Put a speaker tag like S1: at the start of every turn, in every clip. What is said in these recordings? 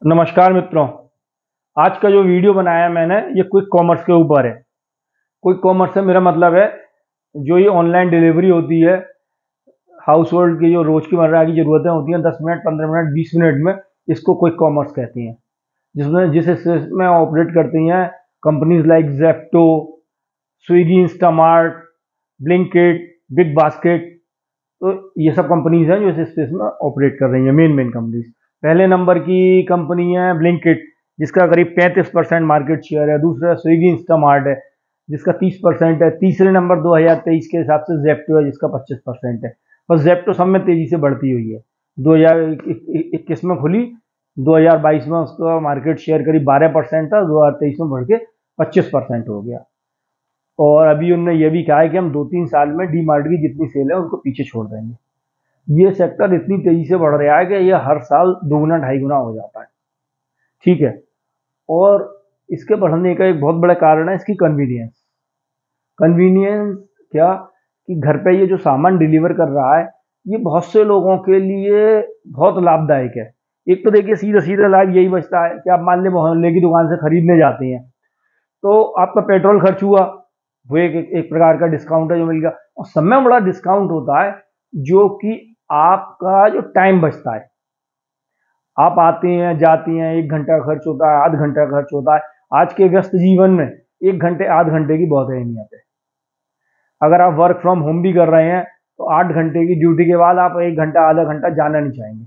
S1: नमस्कार मित्रों। आज का जो वीडियो बनाया है मैंने ये क्विक कॉमर्स के ऊपर है। क्विक कॉमर्स से मेरा मतलब है जो ये ऑनलाइन डिलीवरी होती है, हाउस होल्ड की जो रोजमर्रा की ज़रूरतें होती हैं 10 मिनट 15 मिनट 20 मिनट में, इसको क्विक कॉमर्स कहती हैं। जिस ऑपरेट करती हैं companies like Zepto, Swiggy, Instamart, Blinkit, big basket. तो ये सब कंपनीज हैं जो इस स्पेस में ऑपरेट कर रही हैं, मेन कंपनीज। पहले नंबर की कंपनी है ब्लिंकिट, जिसका करीब 35% मार्केट शेयर है। दूसरा स्विगी इंस्टामार्ट है, जिसका 30% है। तीसरे नंबर 2023 के हिसाब से जेप्टो है, जिसका 25% है। बस जेप्टो सब में तेजी से बढ़ती हुई है। 2021 में खुली, 2022 में उसका मार्केट शेयर करीब 12% था, 2023 में बढ़ के 25% हो गया। और अभी उन्होंने ये भी कहा है कि हम 2-3 साल में डी मार्ट की जितनी सेल है उनको पीछे छोड़ देंगे। ये सेक्टर इतनी तेजी से बढ़ रहा है कि ये हर साल दोगुना ढाई गुना हो जाता है। ठीक है। और इसके बढ़ने का एक बहुत बड़ा कारण है इसकी कन्वीनियंस। कन्वीनियंस क्या कि घर पे ये जो सामान डिलीवर कर रहा है, ये बहुत से लोगों के लिए बहुत लाभदायक है। एक तो देखिए सीधा सीधा लाभ यही बचता है कि आप मान लें मोहल्ले की दुकान से खरीदने जाते हैं, तो आपका पेट्रोल खर्च हुआ, वो एक प्रकार का डिस्काउंट है जो मिल गया। और सब में बड़ा डिस्काउंट होता है जो कि आपका जो टाइम बचता है। आप आते हैं जाती हैं, 1 घंटा का खर्च होता है, आध घंटा का खर्च होता है। आज के व्यस्त जीवन में 1 घंटे आध घंटे की बहुत अहमियत है। अगर आप वर्क फ्रॉम होम भी कर रहे हैं तो 8 घंटे की ड्यूटी के बाद आप 1 घंटा आधा घंटा जाना नहीं चाहेंगे,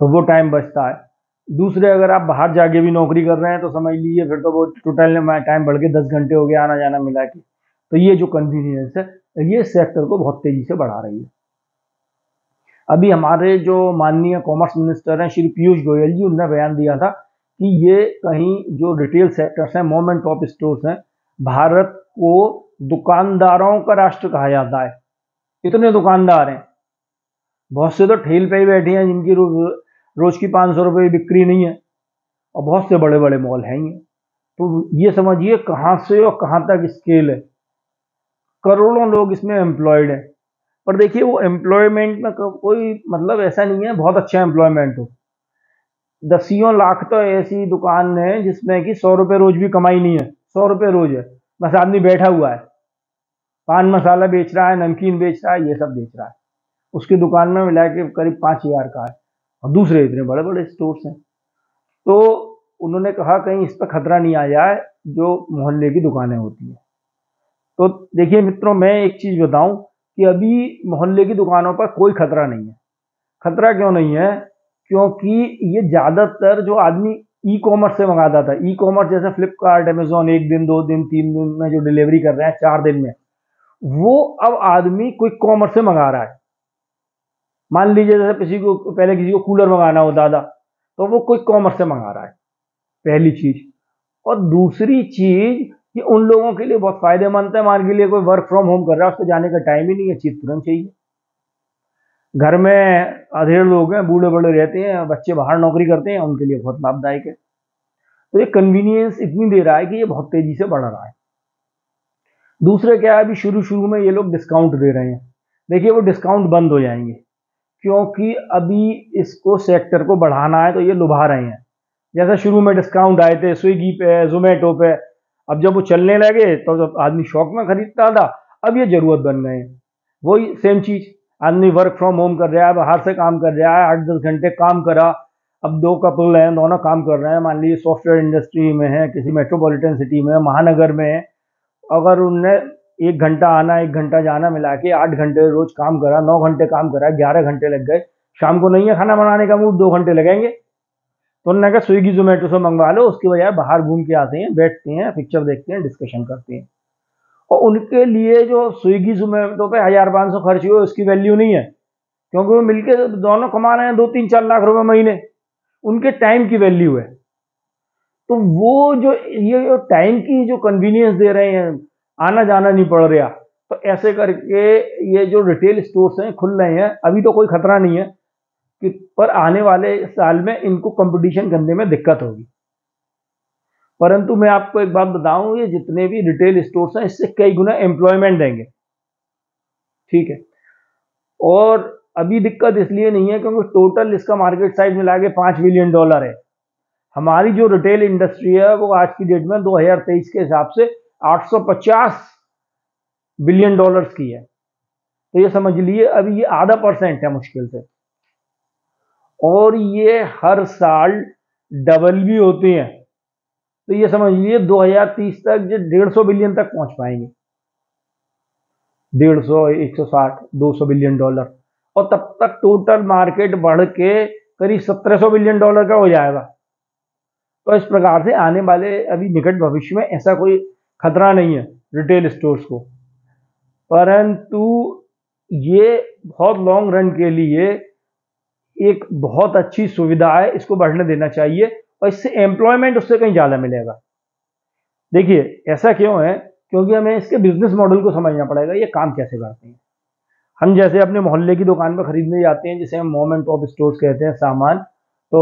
S1: तो वो टाइम बचता है। दूसरे अगर आप बाहर जाके भी नौकरी कर रहे हैं तो समझ लीजिए फिर तो वो टोटल टाइम बढ़ के 10 घंटे हो गया आना जाना मिला के। तो ये जो कन्वीनियंस है, ये सेक्टर को बहुत तेजी से बढ़ा रही है। अभी हमारे जो माननीय कॉमर्स मिनिस्टर हैं श्री पीयूष गोयल जी, उन्होंने बयान दिया था कि ये कहीं जो रिटेल सेक्टर्स हैं, मोम एंड टॉप स्टोर्स हैं, भारत को दुकानदारों का राष्ट्र कहा जाता है। इतने दुकानदार हैं। बहुत से तो ठेल पे ही बैठे हैं जिनकी रोज की 500 रुपये बिक्री नहीं है, और बहुत से बड़े बड़े मॉल हैं ये। तो ये समझिए कहाँ से और कहाँ तक स्केल है। करोड़ों लोग इसमें एम्प्लॉयड हैं। पर देखिए वो एम्प्लॉयमेंट में कोई मतलब ऐसा नहीं है बहुत अच्छा एम्प्लॉयमेंट हो। दसियों लाख तो ऐसी दुकान है जिसमें कि 100 रुपये रोज भी कमाई नहीं है। 100 रुपये रोज है, बस आदमी बैठा हुआ है, पान मसाला बेच रहा है, नमकीन बेच रहा है, ये सब बेच रहा है। उसकी दुकान में मिला के करीब 5,000 का है, और दूसरे इतने बड़े बड़े स्टोर्स हैं। तो उन्होंने कहा कहीं इस पर खतरा नहीं आ जाए जो मोहल्ले की दुकानें होती हैं। तो देखिए मित्रों, मैं एक चीज बताऊं कि अभी मोहल्ले की दुकानों पर कोई खतरा नहीं है। खतरा क्यों नहीं है? क्योंकि ये ज्यादातर जो आदमी ई कॉमर्स से मंगाता था, ई कॉमर्स जैसे फ्लिपकार्ट, अमेजोन, 1 दिन 2 दिन 3 दिन में जो डिलीवरी कर रहे हैं, 4 दिन में, वो अब आदमी क्विक कॉमर्स से मंगा रहा है। मान लीजिए जैसे किसी को कूलर मंगाना होता था, तो वो क्विक कॉमर्स से मंगा रहा है, पहली चीज। और दूसरी चीज, ये उन लोगों के लिए बहुत फायदेमंद है, मान के लिए कोई वर्क फ्रॉम होम कर रहा है, उसको जाने का टाइम ही नहीं है, चीज तुरंत चाहिए। घर में अधेड़ लोग हैं, बूढ़े बड़े रहते हैं, बच्चे बाहर नौकरी करते हैं, उनके लिए बहुत लाभदायक है। तो ये कन्वीनियंस इतनी दे रहा है कि ये बहुत तेजी से बढ़ रहा है। दूसरे क्या है, अभी शुरू शुरू में ये लोग डिस्काउंट दे रहे हैं। देखिए वो डिस्काउंट बंद हो जाएंगे, क्योंकि अभी इसको सेक्टर को बढ़ाना है, तो ये लुभा रहे हैं। जैसे शुरू में डिस्काउंट आए थे स्विगी पे, जोमेटो पे, अब जब वो चलने लगे तो जब आदमी शौक में खरीदता था, अब ये जरूरत बन गए हैं। वही सेम चीज, आदमी वर्क फ्रॉम होम कर रहा है, बाहर से काम कर रहा है, 8-10 घंटे काम करा। अब दो कपल हैं, दोनों काम कर रहे हैं, मान लीजिए सॉफ्टवेयर इंडस्ट्री में है, किसी मेट्रोपॉलिटन सिटी में, महानगर में है। अगर उनने 1 घंटा आना 1 घंटा जाना मिला के 8 घंटे रोज काम करा, 9 घंटे काम करा, 11 घंटे लग गए, शाम को नहीं है खाना बनाने का मूड, 2 घंटे लगेंगे, तो उन्होंने कहा स्विगी जोमेटो से मंगवा लो। उसकी बजाय बाहर घूम के आते हैं, बैठते हैं, पिक्चर देखते हैं, डिस्कशन करते हैं। और उनके लिए जो स्विगी जोमेटो पे 1,000-1,500 खर्च हुए उसकी वैल्यू नहीं है, क्योंकि वो मिलके दोनों कमा रहे हैं 2-3-4 लाख रुपए महीने। उनके टाइम की वैल्यू है। तो वो जो ये टाइम की जो कन्वीनियंस दे रहे हैं, आना जाना नहीं पड़ रहा, तो ऐसे करके ये जो रिटेल स्टोर्स हैं खुल रहे हैं। अभी तो कोई खतरा नहीं है कि, पर आने वाले साल में इनको कंपटीशन करने में दिक्कत होगी। परंतु मैं आपको एक बात बताऊं, ये जितने भी रिटेल स्टोर्स हैं इससे कई गुना एम्प्लॉयमेंट देंगे। ठीक है। और अभी दिक्कत इसलिए नहीं है क्योंकि टोटल इसका मार्केट साइज मिला के $5 बिलियन है। हमारी जो रिटेल इंडस्ट्री है वो आज की डेट में 2023 के हिसाब से $850 बिलियन की है। तो ये समझ लिए अभी ये आधा % है मुश्किल से, और ये हर साल डबल भी होते हैं। तो ये समझ लीजिए 2030 तक ये 150 बिलियन तक पहुंच पाएंगे, 150, 160, $200 बिलियन, और तब तक टोटल मार्केट बढ़ के करीब $1700 बिलियन का हो जाएगा। तो इस प्रकार से आने वाले अभी निकट भविष्य में ऐसा कोई खतरा नहीं है रिटेल स्टोर्स को, परंतु ये बहुत लॉन्ग रन के लिए एक बहुत अच्छी सुविधा है, इसको बढ़ने देना चाहिए और इससे एम्प्लॉयमेंट उससे कहीं ज़्यादा मिलेगा। देखिए ऐसा क्यों है, क्योंकि हमें इसके बिजनेस मॉडल को समझना पड़ेगा, ये काम कैसे करते हैं। हम जैसे अपने मोहल्ले की दुकान पर खरीदने जाते हैं, जिसे हम मोम एंड पॉप स्टोर्स कहते हैं, सामान, तो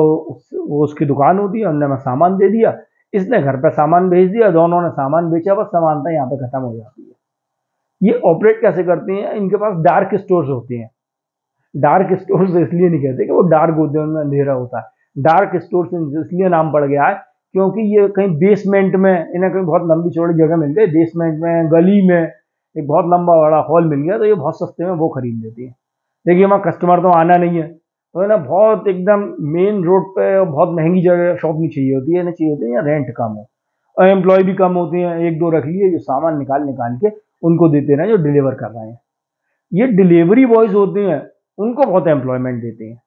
S1: वो उसकी दुकान होती है, हमने हमें सामान दे दिया, इसने घर पे सामान भेज दिया, दोनों ने सामान बेचा, बस समानता यहाँ पे खत्म हो जाती है। ये ऑपरेट कैसे करते हैं, इनके पास डार्क स्टोर्स होते हैं। डार्क स्टोर्स इसलिए नहीं कहते कि वो डार्क होते हैं, उनमें अंधेरा होता है। डार्क स्टोर्स इसलिए नाम पड़ गया है क्योंकि ये कहीं बेसमेंट में, इन्हें कहीं बहुत लंबी चौड़ी जगह मिल गई, बेसमेंट में, गली में एक बहुत लंबा बड़ा हॉल मिल गया, तो ये बहुत सस्ते में वो खरीद लेती है। देखिए वहाँ कस्टमर तो आना नहीं है, तो है ना, बहुत एकदम मेन रोड पे बहुत महंगी जगह शॉप नहीं चाहिए होती है, ना चाहिए होती है या रेंट कम हो, और एम्प्लॉय भी कम होते हैं, 1-2 रख लिए जो सामान निकाल निकाल के उनको देते हैं जो डिलीवर कर रहे हैं। ये डिलीवरी बॉयज होते हैं, उनको बहुत एम्प्लॉयमेंट देते हैं।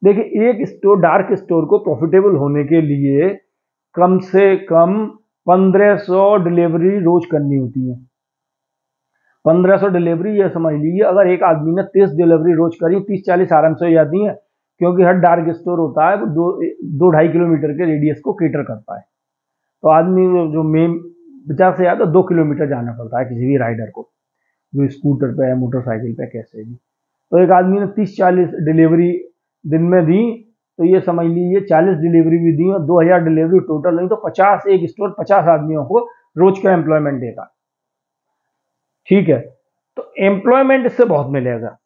S1: देखिए एक स्टोर, डार्क स्टोर को प्रॉफिटेबल होने के लिए कम से कम 1500 डिलीवरी रोज करनी होती है। 1500 डिलीवरी, ये समझ लीजिए अगर एक आदमी ने 30 डिलीवरी रोज करी, 30-40 आराम से हो जाती है, क्योंकि हर डार्क स्टोर होता है वो 2-2.5 किलोमीटर के रेडियस को कैटर करता है। तो आदमी जो मेन 50 से ज़्यादा 2 किलोमीटर जाना पड़ता है किसी भी राइडर को, जो स्कूटर पे है, मोटरसाइकिल पे, कैसे भी। तो एक आदमी ने 30-40 डिलीवरी दिन में दी, तो ये समझ लीजिए 40 डिलीवरी भी दी और 2000 डिलीवरी टोटल, नहीं तो 50, एक स्टोर 50 आदमियों को रोज का एम्प्लॉयमेंट देगा। ठीक है, तो एम्प्लॉयमेंट इससे बहुत मिलेगा।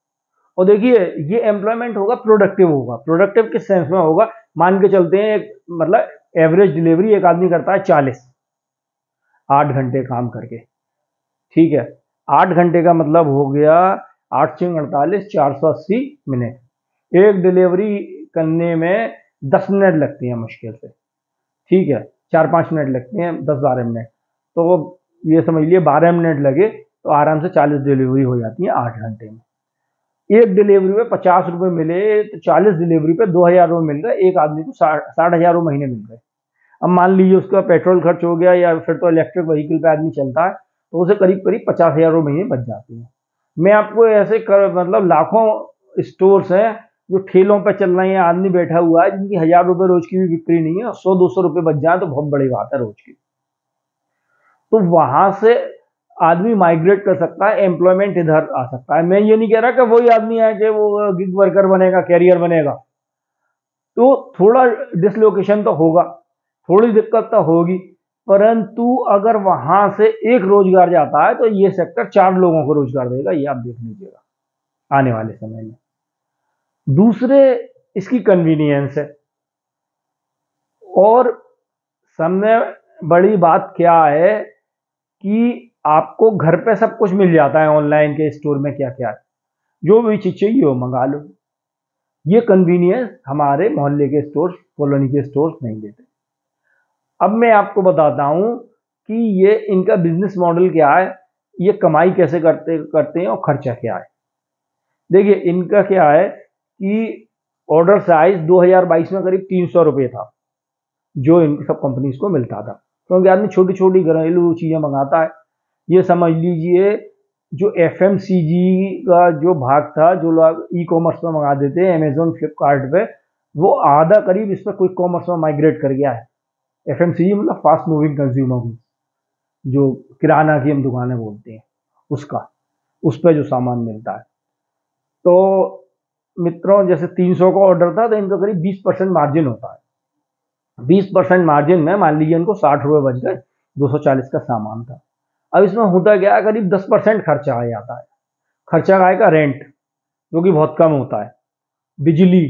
S1: और देखिए ये एम्प्लॉयमेंट होगा प्रोडक्टिव होगा। प्रोडक्टिव किस सेंस में होगा, मान के चलते हैं मतलब एवरेज डिलीवरी एक आदमी करता है 40, 8 घंटे काम करके। ठीक है, 8 घंटे का मतलब हो गया 8×48, 480 मिनट। एक डिलीवरी करने में 10 मिनट लगती है मुश्किल से। ठीक है, 4-5 मिनट लगते हैं, 10-12 मिनट, तो ये समझ लिए 12 मिनट लगे तो आराम से 40 डिलीवरी हो जाती है 8 घंटे में। एक डिलीवरी पे 50 रुपये मिले तो 40 डिलीवरी पे 2000 रुपये मिल गए, एक आदमी को 60,000 रुपये महीने मिल गए। अब मान लीजिए उसका पेट्रोल खर्च हो गया, या फिर तो इलेक्ट्रिक व्हीकल पे आदमी चलता है, तो उसे करीब करीब 50,000 रुपये महीने बच जाती है। मैं आपको ऐसे मतलब लाखों स्टोर्स हैं जो ठेलों पर चल रहे हैं, आदमी बैठा हुआ है जिनकी 1000 रुपये रोज की भी बिक्री नहीं है, 100-200 रुपये बच जाए तो बहुत बड़ी बात है रोज की। तो वहां से आदमी माइग्रेट कर सकता है, एम्प्लॉयमेंट इधर आ सकता है। मैं ये नहीं कह रहा कि वही आदमी है कि वो गिग वर्कर बनेगा, कैरियर बनेगा, तो थोड़ा डिसलोकेशन तो होगा, थोड़ी दिक्कत तो होगी, परंतु अगर वहां से एक रोजगार जाता है तो ये सेक्टर 4 लोगों को रोजगार देगा, ये आप देख लीजिएगा आने वाले समय में। दूसरे इसकी कन्वीनियंस है, और सबसे बड़ी बात क्या है कि आपको घर पे सब कुछ मिल जाता है। ऑनलाइन के स्टोर में क्या क्या है, जो भी चीज चाहिए वो मंगा लो। ये कन्वीनियंस हमारे मोहल्ले के स्टोर्स, कॉलोनी के स्टोर्स नहीं देते। अब मैं आपको बताता हूं कि ये इनका बिजनेस मॉडल क्या है, ये कमाई कैसे करते हैं और खर्चा क्या है। देखिए इनका क्या है कि ऑर्डर साइज 2022 में करीब 300 रुपये था, जो इन सब कंपनीज को मिलता था, क्योंकि आदमी छोटी छोटी घरेलू चीजें मंगाता है। ये समझ लीजिए जो FMCG का जो भाग था, जो लोग ई कॉमर्स में मंगा देते हैं अमेजोन, फ्लिपकार्ट पे, वो आधा करीब इस पर क्विक कॉमर्स में माइग्रेट कर गया है। FMCG मतलब फास्ट मूविंग कंज्यूमर गुड्स, जो किराना की हम दुकानें बोलते हैं, उसका, उस पर जो सामान मिलता है। तो मित्रों जैसे 300 का ऑर्डर था तो इनका करीब 20% मार्जिन होता है। 20% मार्जिन में मान लीजिए इनको 60 रुपये बच गए, 240 का सामान था। अब इसमें होता क्या है, करीब 10% खर्चा आ जाता है। खर्चा आएगा रेंट, जो कि बहुत कम होता है। बिजली,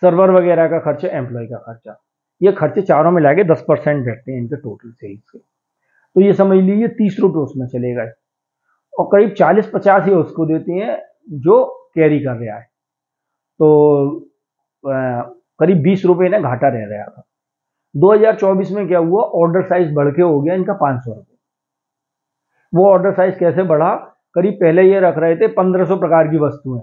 S1: सर्वर वगैरह का खर्चा, एम्प्लॉय का खर्चा, ये खर्चे चारों मिला के 10% रहते हैं इनके टोटल सेल्स के। तो ये समझ लीजिए 30 रुपये उसमें चले गए, और करीब 40-50 ही उसको देते हैं जो कैरी कर रहा है। तो करीब 20 रुपये ना घाटा रह रहा था। 2024 में क्या हुआ, ऑर्डर साइज बढ़ के हो गया इनका 500 रुपये। वो ऑर्डर साइज कैसे बढ़ा, करीब पहले ये रख रहे थे 1500 प्रकार की वस्तुएं,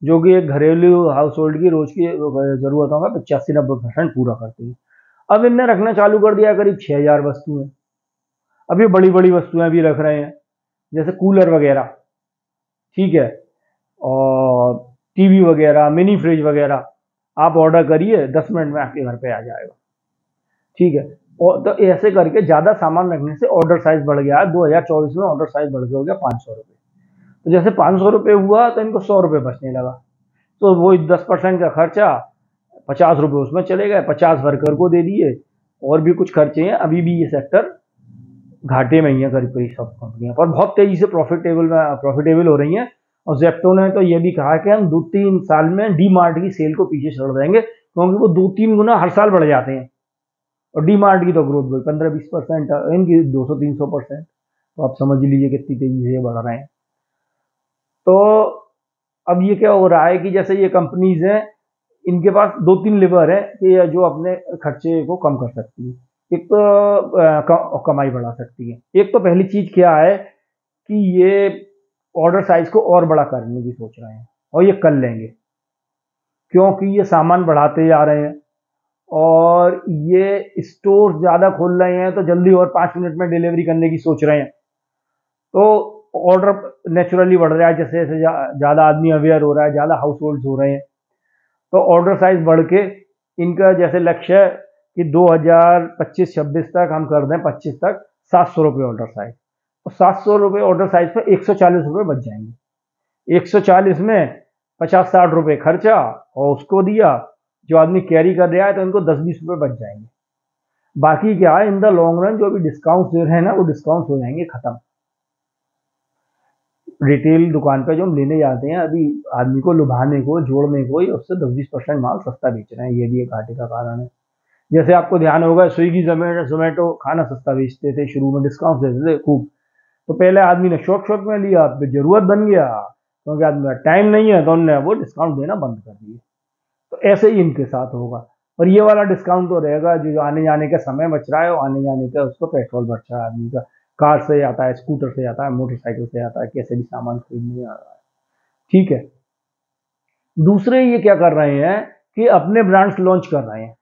S1: जो कि एक घरेलू हाउस होल्ड की रोज की जरूरतों का 85-90% पूरा करती है। अब इनने रखना चालू कर दिया करीब 6000 वस्तुएं। अब ये बड़ी बड़ी वस्तुएं भी रख रहे हैं, जैसे कूलर वगैरह, ठीक है, और टीवी वगैरह, मिनी फ्रिज वगैरह, आप ऑर्डर करिए 10 मिनट में आपके घर पे आ जाएगा, ठीक है। और तो ऐसे करके ज्यादा सामान रखने से ऑर्डर साइज बढ़ गया। 2024 में ऑर्डर साइज बढ़ के हो गया 500 रुपये। तो जैसे 500 रुपये हुआ तो इनको 100 रुपये बचने लगा। तो वो 10% का खर्चा 50 रुपये उसमें चले गए, 50 वर्कर को दे दिए, और भी कुछ खर्चे हैं। अभी भी ये सेक्टर घाटे में ही है करीब करीब सब कंपनियां, पर बहुत तेजी से प्रॉफिटेबल हो रही हैं। और जेप्टो ने तो ये भी कहा कि हम 2-3 साल में डी मार्ट की सेल को पीछे छोड़ देंगे, क्योंकि वो 2-3 गुना हर साल बढ़ जाते हैं। और डी मार्ट की तो ग्रोथ भाई 15-20%, इनकी 200-300%। तो आप समझ लीजिए कितनी तेजी से ये बढ़ रहे हैं। तो अब ये क्या हो रहा है कि जैसे ये कंपनीज हैं, इनके पास 2-3 लेवर है कि जो अपने खर्चे को कम कर सकती है। एक तो कमाई बढ़ा सकती है। एक तो पहली चीज क्या है कि ये ऑर्डर साइज को और बड़ा करने की सोच रहे हैं, और ये कर लेंगे, क्योंकि ये सामान बढ़ाते जा रहे हैं और ये स्टोर ज्यादा खोल रहे हैं, तो जल्दी और 5 मिनट में डिलीवरी करने की सोच रहे हैं। तो ऑर्डर नेचुरली बढ़ रहा है, जैसे जैसे ज्यादा आदमी अवेयर हो रहा है, ज्यादा हाउस होल्ड हो रहे हैं, तो ऑर्डर साइज बढ़ के इनका जैसे लक्ष्य है कि 2025-26 तक हम कर दें, 25 तक 700 रुपये ऑर्डर साइज। तो 700 रुपये ऑर्डर साइज पर 140 रुपये बच जाएंगे। 140 में 50-60 रुपये खर्चा और उसको दिया, जो आदमी कैरी कर रहा है, तो इनको 10-20 रुपये बच जाएंगे। बाकी क्या है, इन द लॉन्ग रन जो भी डिस्काउंट दे रहे हैं ना, वो डिस्काउंट हो जाएंगे खत्म। रिटेल दुकान पे जो हम लेने जाते हैं, अभी आदमी को लुभाने को, जोड़ने को, ही उससे 10-20% माल सस्ता बेच रहे हैं। ये भी एक घाटे का कारण है। जैसे आपको ध्यान होगा, स्विगी जोमेटो खाना सस्ता बेचते थे, शुरू में डिस्काउंट देते थे खूब। तो पहले आदमी ने शौक शौक में लिया, अब जरूरत बन गया, क्योंकि आदमी का टाइम नहीं है, तो उन्होंने वो डिस्काउंट देना बंद कर दिए। तो ऐसे ही इनके साथ होगा। और ये वाला डिस्काउंट तो रहेगा, जो आने जाने का समय बच रहा है, आने जाने का उसको पेट्रोल बच रहा है आदमी का, कार से आता है, स्कूटर से आता है, मोटरसाइकिल से आता है, कैसे भी सामान खरीदने आ रहा है, ठीक है। दूसरे ये क्या कर रहे हैं कि अपने ब्रांड्स लॉन्च कर रहे हैं।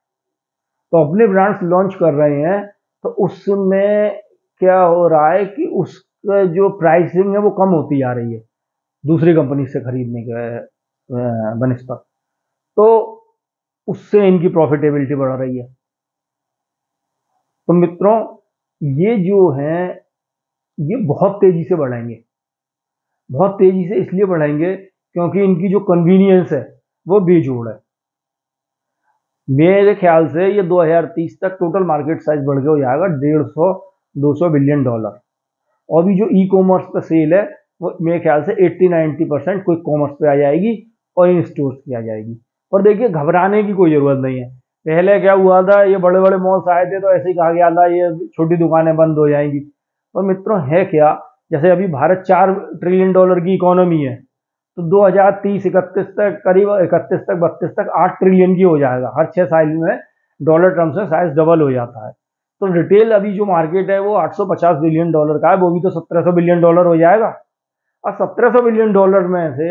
S1: तो अपने ब्रांड्स लॉन्च कर रहे हैं, तो उसमें क्या हो रहा है कि उसका जो प्राइसिंग है वो कम होती जा रही है दूसरी कंपनी से खरीदने के बनस्पत। तो उससे इनकी प्रॉफिटेबिलिटी बढ़ रही है। तो मित्रों, ये जो है ये बहुत तेजी से बढ़ेंगे, बहुत तेजी से इसलिए बढ़ेंगे क्योंकि इनकी जो कन्वीनियंस है वो बेजोड़ है। मेरे ख्याल से ये 2030 तक टोटल मार्केट साइज बढ़ के हो जाएगा 150-200 बिलियन डॉलर। और भी जो ई कॉमर्स पे सेल है, वो मेरे ख्याल से 80-90% क्विक कॉमर्स पे आ जाएगी और इन स्टोर्स पे आ जाएगी। और देखिए, घबराने की कोई जरूरत नहीं है। पहले क्या हुआ था, ये बड़े बड़े मॉल्स आए थे तो ऐसे ही कहा गया था ये छोटी दुकानें बंद हो जाएंगी। और मित्रों, है क्या, जैसे अभी भारत $4 ट्रिलियन की इकोनॉमी है, तो 2030-31 तक, करीब 31 तक 32 तक 8 ट्रिलियन की हो जाएगा। हर 6 साल में डॉलर टर्म्स में साइज डबल हो जाता है। तो रिटेल अभी जो मार्केट है वो $850 बिलियन का है, वो भी तो $1700 बिलियन हो जाएगा। और $1700 बिलियन में से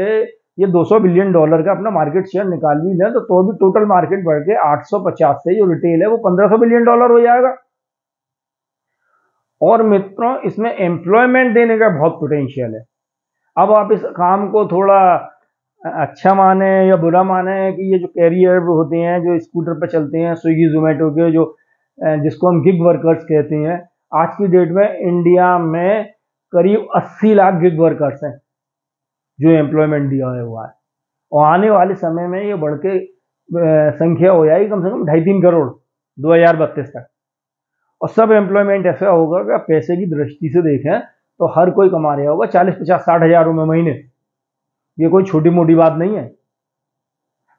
S1: ये $200 बिलियन का अपना मार्केट शेयर निकाल भी लें, तो भी टोटल मार्केट बढ़ के 850 से जो रिटेल है वो $1500 बिलियन हो जाएगा। और मित्रों, इसमें एम्प्लॉयमेंट देने का बहुत पोटेंशियल है। अब आप इस काम को थोड़ा अच्छा माने या बुरा माने कि ये जो कैरियर होते हैं, जो स्कूटर पर चलते हैं, स्विगी जोमेटो के, जो जिसको हम गिग वर्कर्स कहते हैं, आज की डेट में इंडिया में करीब 80 लाख गिग वर्कर्स हैं जो एम्प्लॉयमेंट दिया हुआ है। और आने वाले समय में ये बढ़ के संख्या हो जाएगी कम से कम 2.5-3 करोड़ 2032 तक। और सब एम्प्लॉयमेंट ऐसा होगा कि पैसे की दृष्टि से देखें तो हर कोई कमा रहा होगा 40-50-60 हज़ार रुपये महीने। ये कोई छोटी मोटी बात नहीं है।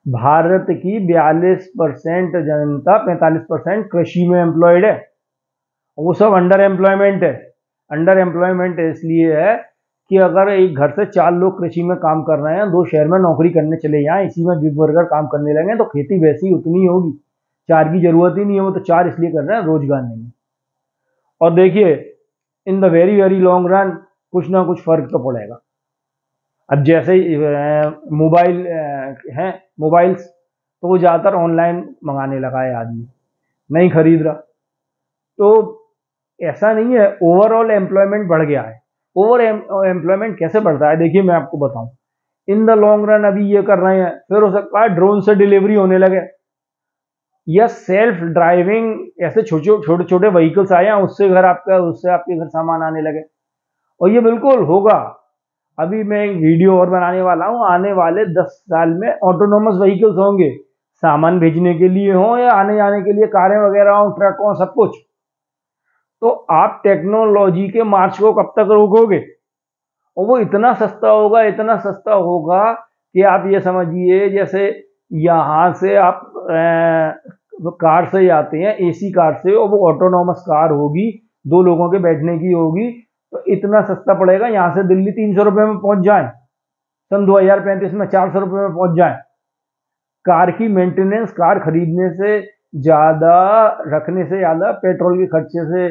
S1: भारत की 42% जनता, 45% कृषि में एम्प्लॉयड है। वो सब अंडर एम्प्लॉयमेंट है। अंडर एम्प्लॉयमेंट इसलिए है कि अगर एक घर से 4 लोग कृषि में काम कर रहे हैं, 2 शहर में नौकरी करने चले जाएं, इसी में गिग वर्कर काम करने लगे तो खेती वैसी उतनी ही होगी। 4 की जरूरत ही नहीं है, वो तो 4 इसलिए कर रहे हैं रोजगार नहीं है। और देखिए, in the very very long run कुछ ना कुछ फर्क तो पड़ेगा। अब जैसे मोबाइल हैं, मोबाइल्स तो वो ज़्यादातर ऑनलाइन मंगाने लगा है आदमी, नहीं खरीद रहा। तो ऐसा नहीं है, ओवरऑल एम्प्लॉयमेंट बढ़ गया है। ओवर एम्प्लॉयमेंट कैसे बढ़ता है, देखिए मैं आपको बताऊं। इन द लॉन्ग रन अभी ये कर रहे हैं, फिर हो सकता है ड्रोन से डिलीवरी होने लगे, या सेल्फ ड्राइविंग ऐसे छोटे छोटे व्हीकल्स आए हैं, उससे आपके घर सामान आने लगे। और ये बिल्कुल होगा। अभी मैं एक वीडियो और बनाने वाला हूँ, आने वाले 10 साल में ऑटोनोमस व्हीकल्स होंगे, सामान भेजने के लिए हो या आने जाने के लिए कारें वगैरह हो, ट्रक हो, सब कुछ। तो आप टेक्नोलॉजी के मार्च को कब तक रोकोगे? और वो इतना सस्ता होगा, इतना सस्ता होगा कि आप ये समझिए जैसे यहाँ से आप कार से जाते हैं, एसी कार से, और वो ऑटोनोमस कार होगी, 2 लोगों के बैठने की होगी, तो इतना सस्ता पड़ेगा, यहाँ से दिल्ली 300 रुपये में पहुंच जाए, सन 2035 में 400 रुपये में पहुंच जाए। कार की मेंटेनेंस, कार खरीदने से ज़्यादा, रखने से ज़्यादा, पेट्रोल के खर्चे से,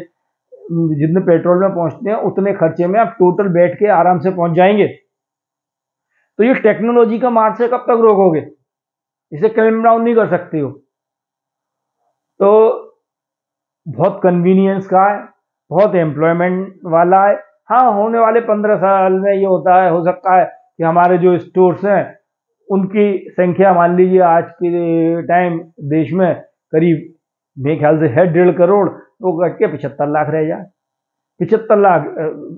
S1: जितने पेट्रोल में पहुंचते हैं उतने खर्चे में आप टोटल बैठ के आराम से पहुंच जाएंगे। तो ये टेक्नोलॉजी का मार्च से कब तक रोकोगे? इसे क्लैम डाउन नहीं कर सकते हो। तो बहुत कन्वीनियंस का है, बहुत एम्प्लॉयमेंट वाला है। हाँ, होने वाले 15 साल में ये होता है, हो सकता है कि हमारे जो स्टोर्स हैं उनकी संख्या, मान लीजिए आज के टाइम देश में करीब, मेरे ख्याल से है 1.5 करोड़, तो घट के 75 लाख रह जाए। 75 लाख,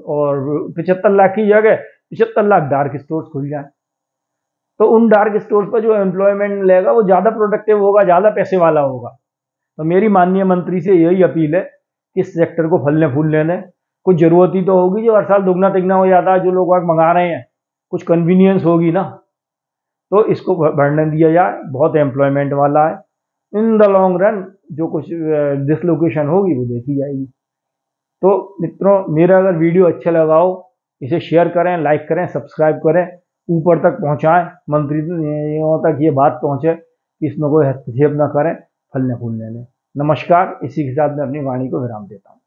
S1: और 75 लाख की जगह 75 लाख डार्क स्टोर्स खुल जाए, तो उन डार्क स्टोर्स पर जो एम्प्लॉयमेंट लेगा वो ज़्यादा प्रोडक्टिव होगा, ज़्यादा पैसे वाला होगा। तो मेरी माननीय मंत्री से यही अपील है कि इस सेक्टर को फलने फूलने दें। कुछ जरूरत ही तो होगी, जो हर साल दुगना तिगना हो जाता है, जो लोग मंगा रहे हैं, कुछ कन्वीनियंस होगी ना, तो इसको बढ़ने दिया जाए। बहुत एम्प्लॉयमेंट वाला है। इन द लॉन्ग रन जो कुछ डिसलोकेशन होगी वो देखी जाएगी। तो मित्रों, मेरा अगर वीडियो अच्छा लगा हो, इसे शेयर करें, लाइक करें, सब्सक्राइब करें, ऊपर तक पहुंचाएं, मंत्रियों तक ये बात पहुंचे कि इसमें कोई हस्तक्षेप न करें, फलने फूलने दें। नमस्कार, इसी के साथ मैं अपनी वाणी को विराम देता हूँ।